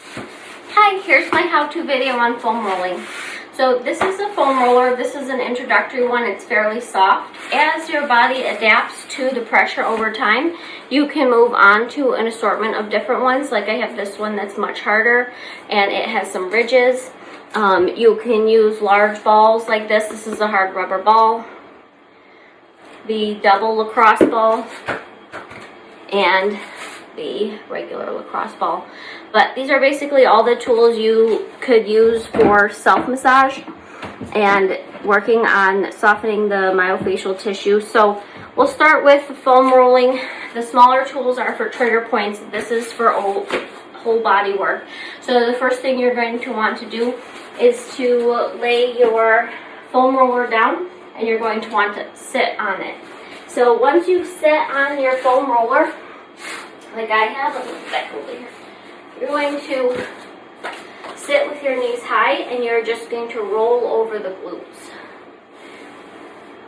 Hi, here's my how-to video on foam rolling. So this is a foam roller. This is an introductory one. It's fairly soft. As your body adapts to the pressure over time, you can move on to an assortment of different ones. Like I have this one that's much harder and it has some ridges. You can use large balls like this. This is a hard rubber ball, the double lacrosse ball, and the regular lacrosse ball. But these are basically all the tools you could use for self-massage and working on softening the myofascial tissue. So we'll start with foam rolling. The smaller tools are for trigger points. This is for whole body work. So the first thing you're going to want to do is to lay your foam roller down, and you're going to want to sit on it. So once you sit on your foam roller, like I have, let me back over here. You're going to sit with your knees high and you're just going to roll over the glutes.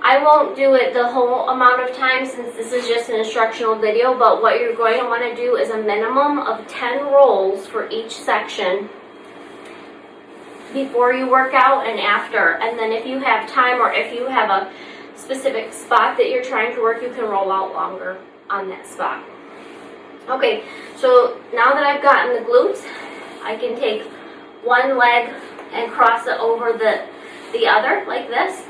I won't do it the whole amount of time since this is just an instructional video, but what you're going to want to do is a minimum of 10 rolls for each section before you work out and after. And then if you have time or if you have a specific spot that you're trying to work, you can roll out longer on that spot. Okay, so now that I've gotten the glutes, I can take one leg and cross it over the other like this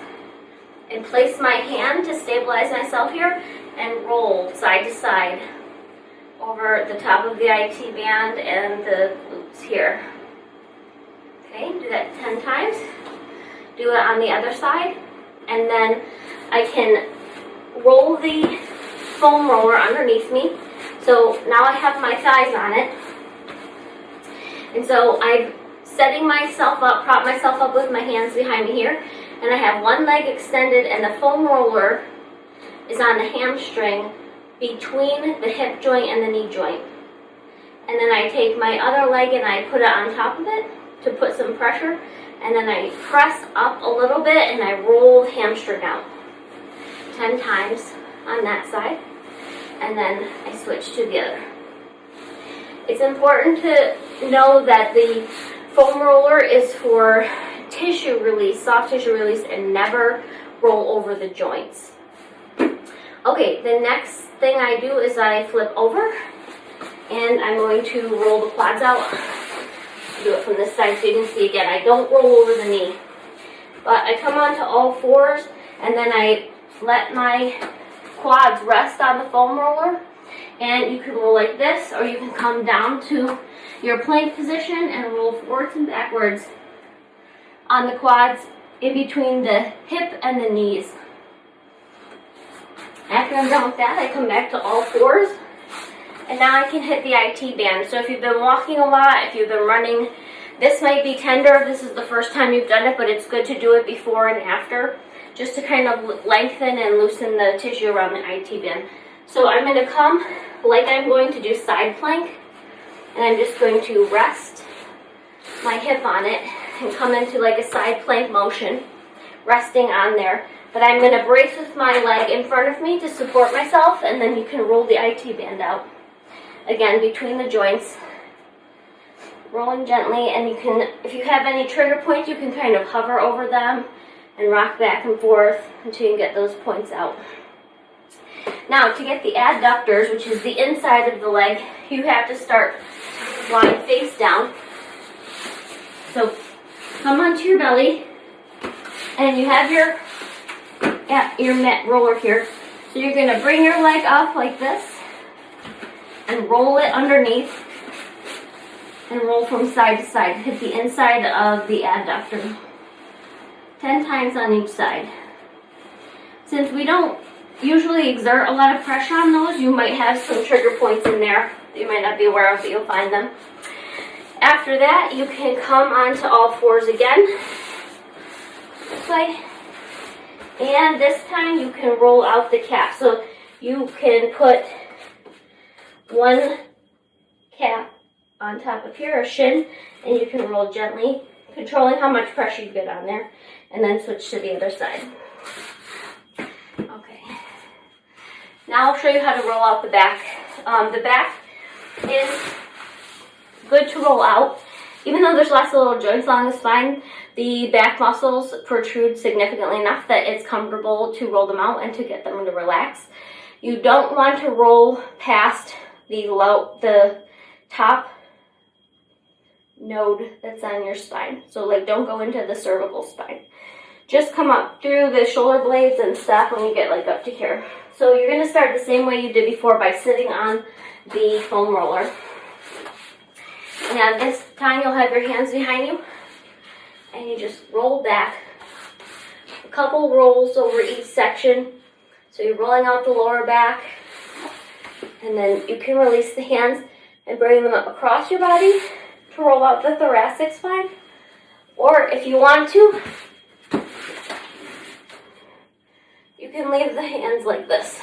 and place my hand to stabilize myself here and roll side to side over the top of the IT band and the glutes here. Okay, do that 10 times. Do it on the other side, and then I can roll the foam roller underneath me. So now I have my thighs on it, and so I'm setting myself up, prop myself up with my hands behind me here, and I have one leg extended and the foam roller is on the hamstring between the hip joint and the knee joint. And then I take my other leg and I put it on top of it to put some pressure, and then I press up a little bit and I roll the hamstring out 10 times on that side. And then I switch to the other. It's important to know that the foam roller is for tissue release, soft tissue release, and never roll over the joints. Okay, the next thing I do is I flip over, and I'm going to roll the quads out. Do it from this side so you can see again. I don't roll over the knee, but I come onto all fours, and then I let my quads rest on the foam roller, and you can roll like this, or you can come down to your plank position and roll forwards and backwards on the quads in between the hip and the knees. After I'm done with that, I come back to all fours, and now I can hit the IT band. So if you've been walking a lot, if you've been running, this might be tender if this is the first time you've done it, but it's good to do it before and after, just to kind of lengthen and loosen the tissue around the IT band. So I'm going to come like I'm going to do side plank, and I'm just going to rest my hip on it and come into like a side plank motion, resting on there. But I'm going to brace with my leg in front of me to support myself, and then you can roll the IT band out. Again, between the joints, rolling gently, and you can, if you have any trigger points, you can kind of hover over them and rock back and forth until you get those points out. Now, to get the adductors, which is the inside of the leg, you have to start lying face down. So come onto your belly, and you have your mat roller here. So you're going to bring your leg up like this and roll it underneath and roll from side to side. Hit the inside of the adductor 10 times on each side. Since we don't usually exert a lot of pressure on those, you might have some trigger points in there that you might not be aware of, but you'll find them. After that, you can come onto all fours again, this way, and this time you can roll out the calf. So you can put one calf on top of here, or shin, and you can roll gently, controlling how much pressure you get on there, and then switch to the other side. Okay. Now I'll show you how to roll out the back. The back is good to roll out. Even though there's lots of little joints along the spine, the back muscles protrude significantly enough that it's comfortable to roll them out and to get them to relax. You don't want to roll past the top node that's on your spine. So like, don't go into the cervical spine. Just come up through the shoulder blades and stop when you get like up to here. So you're going to start the same way you did before by sitting on the foam roller. Now this time you'll have your hands behind you and you just roll back. A couple rolls over each section. So you're rolling out the lower back, and then you can release the hands and bring them up across your body to roll out the thoracic spine. Or if you want to, you can leave the hands like this.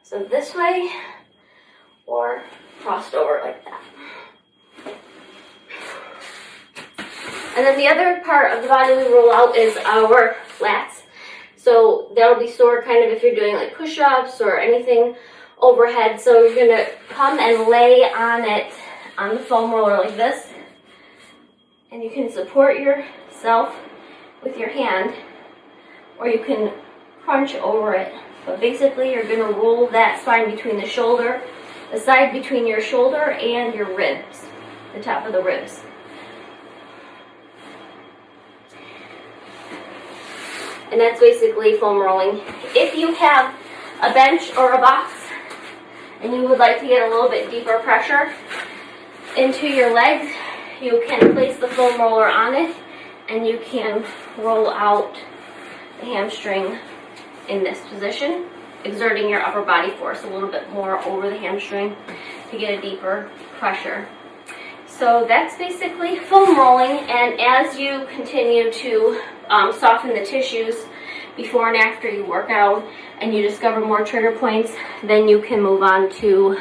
So this way, or crossed over like that. And then the other part of the body we roll out is our lats. So that'll be sore kind of if you're doing like push-ups or anything overhead. So you're going to come and lay on it, on the foam roller like this. And you can support yourself with your hand, or you can crunch over it. But basically you're going to roll that spine between the shoulder, the side between your shoulder and your ribs, the top of the ribs. And that's basically foam rolling. If you have a bench or a box and you would like to get a little bit deeper pressure into your legs, you can place the foam roller on it and you can roll out the hamstring in this position, exerting your upper body force a little bit more over the hamstring to get a deeper pressure. So that's basically foam rolling, and as you continue to soften the tissues before and after you work out and you discover more trigger points, then you can move on to